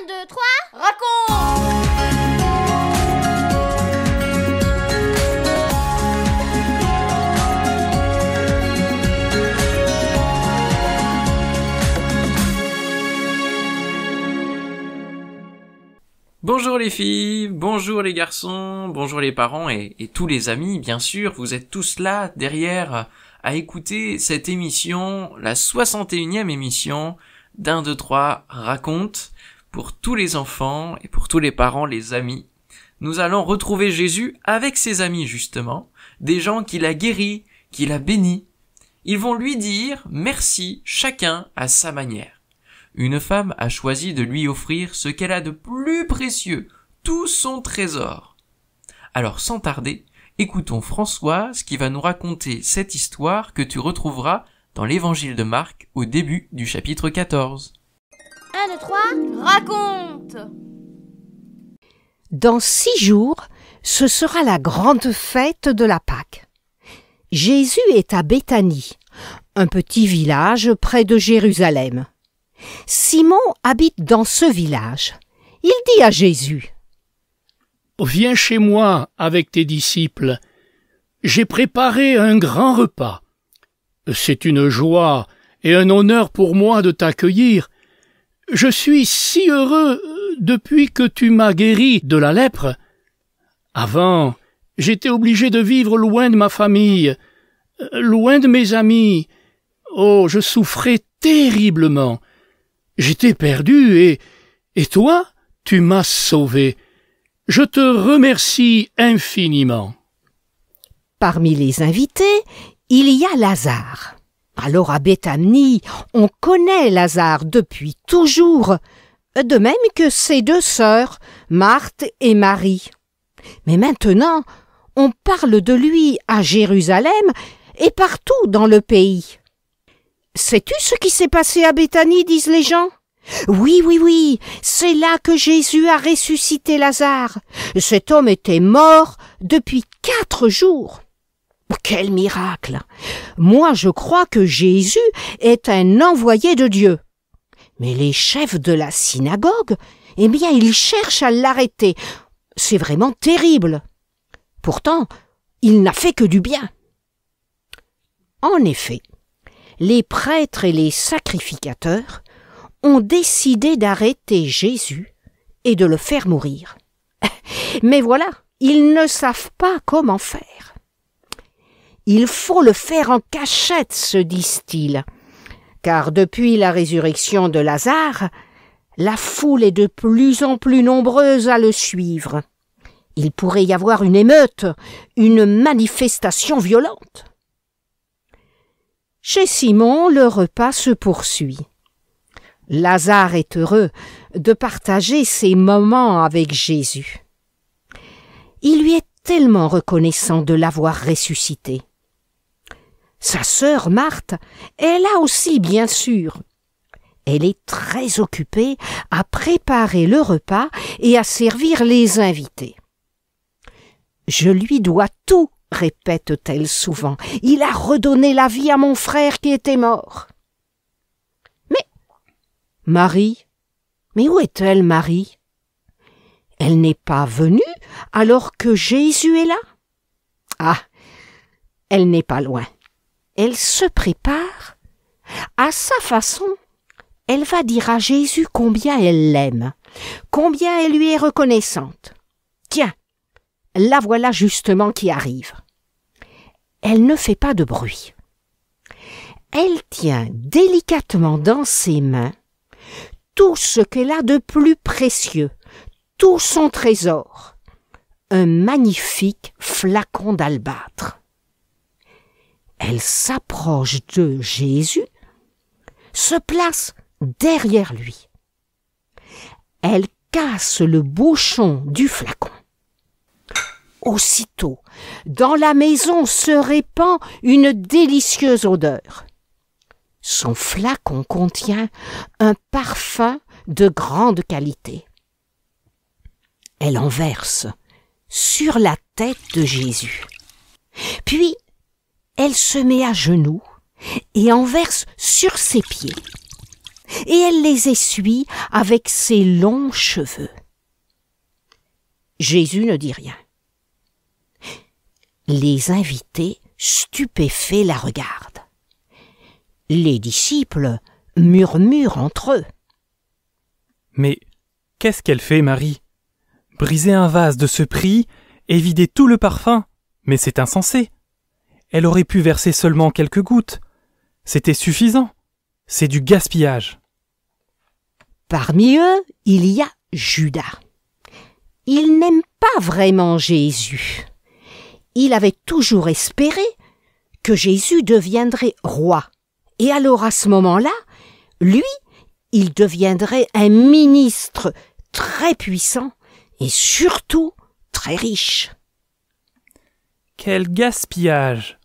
2, 3, raconte! Bonjour les filles, bonjour les garçons, bonjour les parents et tous les amis, bien sûr, vous êtes tous là derrière à écouter cette émission, la 61e émission d'1, 2, 3 raconte pour tous les enfants et pour tous les parents, les amis. Nous allons retrouver Jésus avec ses amis justement, des gens qu'il a guéris, qu'il a bénis. Ils vont lui dire merci chacun à sa manière. Une femme a choisi de lui offrir ce qu'elle a de plus précieux, tout son trésor. Alors sans tarder, écoutons Françoise qui va nous raconter cette histoire que tu retrouveras dans l'évangile de Marc au début du chapitre 14. 1, 2, 3, raconte! Dans 6 jours, ce sera la grande fête de la Pâque. Jésus est à Béthanie, un petit village près de Jérusalem. Simon habite dans ce village. Il dit à Jésus: « Viens chez moi avec tes disciples. J'ai préparé un grand repas. C'est une joie et un honneur pour moi de t'accueillir. Je suis si heureux depuis que tu m'as guéri de la lèpre. Avant, j'étais obligé de vivre loin de ma famille, loin de mes amis. Oh, je souffrais terriblement. J'étais perdu et toi, tu m'as sauvé. Je te remercie infiniment. » Parmi les invités, il y a Lazare. Alors à Béthanie, on connaît Lazare depuis toujours, de même que ses 2 sœurs, Marthe et Marie. Mais maintenant, on parle de lui à Jérusalem et partout dans le pays. Sais-tu ce qui s'est passé à Béthanie, disent les gens? Oui, c'est là que Jésus a ressuscité Lazare. Cet homme était mort depuis 4 jours. Quel miracle! Moi, je crois que Jésus est un envoyé de Dieu. Mais les chefs de la synagogue, ils cherchent à l'arrêter. C'est vraiment terrible. Pourtant, il n'a fait que du bien. En effet, les prêtres et les sacrificateurs ont décidé d'arrêter Jésus et de le faire mourir. Mais voilà, ils ne savent pas comment faire. Il faut le faire en cachette, se disent-ils, car depuis la résurrection de Lazare, la foule est de plus en plus nombreuse à le suivre. Il pourrait y avoir une émeute, une manifestation violente. Chez Simon, le repas se poursuit. Lazare est heureux de partager ces moments avec Jésus. Il lui est tellement reconnaissant de l'avoir ressuscité. Sa sœur Marthe est là aussi, bien sûr. Elle est très occupée à préparer le repas et à servir les invités. « Je lui dois tout », répète-t-elle souvent. « Il a redonné la vie à mon frère qui était mort. » Mais Marie, où est-elle, Marie? Elle n'est pas venue alors que Jésus est là? Ah, elle n'est pas loin. Elle se prépare. À sa façon, elle va dire à Jésus combien elle l'aime, combien elle lui est reconnaissante. Tiens, la voilà justement qui arrive. Elle ne fait pas de bruit. Elle tient délicatement dans ses mains tout ce qu'elle a de plus précieux, tout son trésor, un magnifique flacon d'albâtre. Elle s'approche de Jésus, se place derrière lui. Elle casse le bouchon du flacon. Aussitôt, dans la maison se répand une délicieuse odeur. Son flacon contient un parfum de grande qualité. Elle en verse sur la tête de Jésus. Puis, elle se met à genoux et en verse sur ses pieds. et elle les essuie avec ses longs cheveux. Jésus ne dit rien. Les invités, stupéfaits, la regardent. Les disciples murmurent entre eux. Mais qu'est-ce qu'elle fait, Marie? Briser un vase de ce prix et vider tout le parfum? Mais c'est insensé. Elle aurait pu verser seulement quelques gouttes. C'était suffisant. C'est du gaspillage. Parmi eux, il y a Judas. Il n'aime pas vraiment Jésus. Il avait toujours espéré que Jésus deviendrait roi. Et alors à ce moment-là, lui, il deviendrait un ministre très puissant et surtout très riche. Quel gaspillage!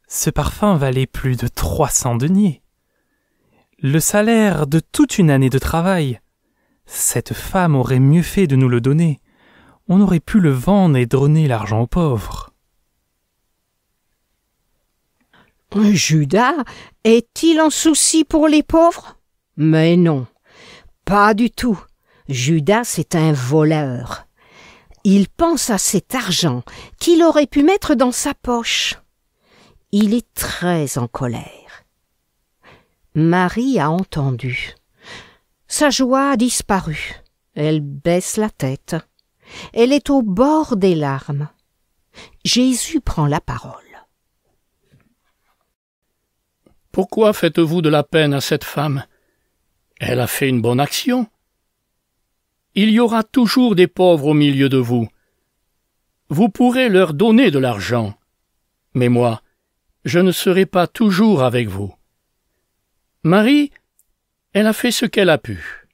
Ce parfum valait plus de 300 deniers. Le salaire de toute une année de travail. Cette femme aurait mieux fait de nous le donner. On aurait pu le vendre et donner l'argent aux pauvres. Judas est-il en souci pour les pauvres? Mais non, pas du tout. Judas est un voleur. Il pense à cet argent qu'il aurait pu mettre dans sa poche. Il est très en colère. Marie a entendu. Sa joie a disparu. Elle baisse la tête. Elle est au bord des larmes. Jésus prend la parole. Pourquoi faites-vous de la peine à cette femme? Elle a fait une bonne action. Il y aura toujours des pauvres au milieu de vous. Vous pourrez leur donner de l'argent. Mais moi, je ne serai pas toujours avec vous. Marie, elle a fait ce qu'elle a pu.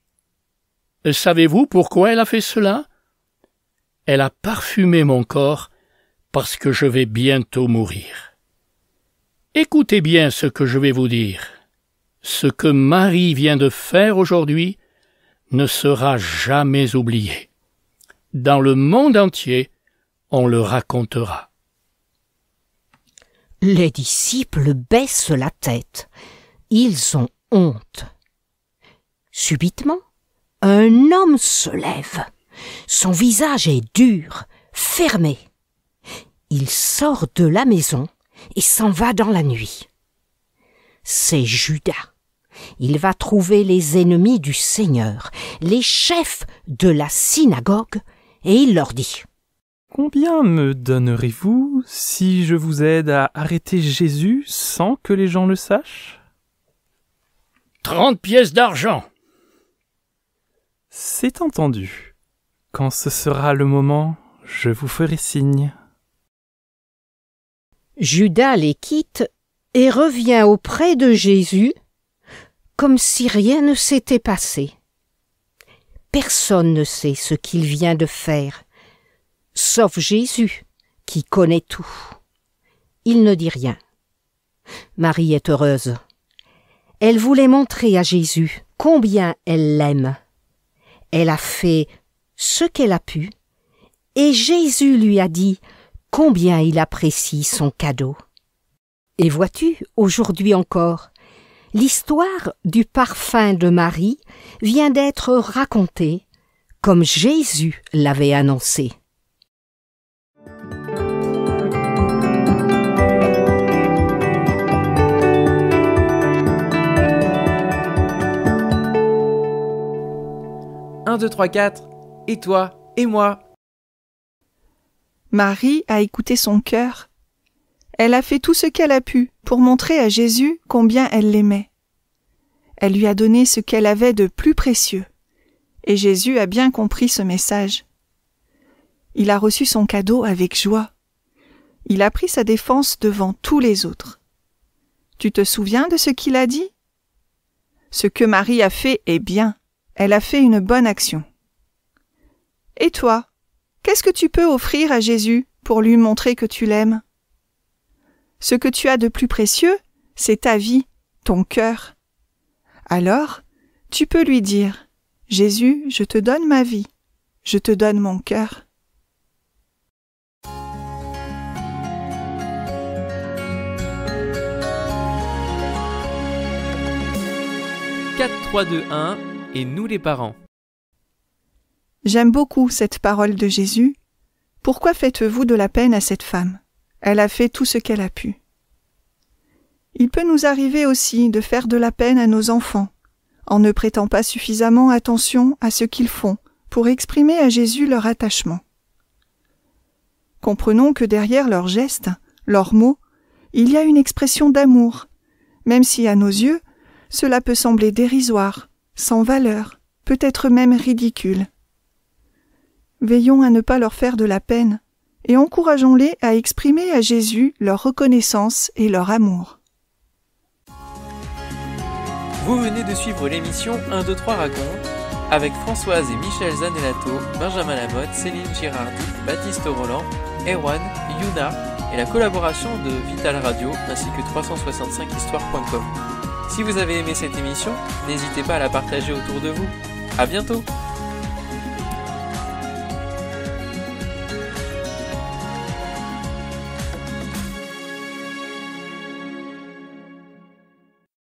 Savez-vous pourquoi elle a fait cela? Elle a parfumé mon corps parce que je vais bientôt mourir. Écoutez bien ce que je vais vous dire. Ce que Marie vient de faire aujourd'hui ne sera jamais oublié. Dans le monde entier, on le racontera. Les disciples baissent la tête. Ils ont honte. Subitement, un homme se lève. Son visage est dur, fermé. Il sort de la maison et s'en va dans la nuit. C'est Judas. Il va trouver les ennemis du Seigneur, les chefs de la synagogue, et il leur dit: Combien me donnerez-vous si je vous aide à arrêter Jésus sans que les gens le sachent? 30 pièces d'argent. C'est entendu. Quand ce sera le moment, je vous ferai signe. Judas les quitte et revient auprès de Jésus comme si rien ne s'était passé. Personne ne sait ce qu'il vient de faire, sauf Jésus qui connaît tout. Il ne dit rien. Marie est heureuse. Elle voulait montrer à Jésus combien elle l'aime. Elle a fait ce qu'elle a pu, et Jésus lui a dit combien il apprécie son cadeau. Et vois-tu, aujourd'hui encore, l'histoire du parfum de Marie vient d'être racontée comme Jésus l'avait annoncé. Un, 2, 3, 4, et toi, et moi. Marie a écouté son cœur. Elle a fait tout ce qu'elle a pu pour montrer à Jésus combien elle l'aimait. Elle lui a donné ce qu'elle avait de plus précieux, et Jésus a bien compris ce message. Il a reçu son cadeau avec joie. Il a pris sa défense devant tous les autres. Tu te souviens de ce qu'il a dit? Ce que Marie a fait est bien. Elle a fait une bonne action. Et toi, qu'est-ce que tu peux offrir à Jésus pour lui montrer que tu l'aimes? Ce que tu as de plus précieux, c'est ta vie, ton cœur. Alors, tu peux lui dire: Jésus, je te donne ma vie, je te donne mon cœur. 4, 3, 2, 1 et nous les parents. J'aime beaucoup cette parole de Jésus. Pourquoi faites-vous de la peine à cette femme? Elle a fait tout ce qu'elle a pu. Il peut nous arriver aussi de faire de la peine à nos enfants, en ne prêtant pas suffisamment attention à ce qu'ils font pour exprimer à Jésus leur attachement. Comprenons que derrière leurs gestes, leurs mots, il y a une expression d'amour, même si à nos yeux, cela peut sembler dérisoire, sans valeur, peut-être même ridicule. Veillons à ne pas leur faire de la peine et encourageons-les à exprimer à Jésus leur reconnaissance et leur amour. Vous venez de suivre l'émission 1, 2, 3 raconte avec Françoise et Michel Zanellato, Benjamin Lamotte, Céline Girardi, Baptiste Roland, Erwan, Yuna et la collaboration de Vital Radio ainsi que 365histoire.com. Si vous avez aimé cette émission, n'hésitez pas à la partager autour de vous. À bientôt!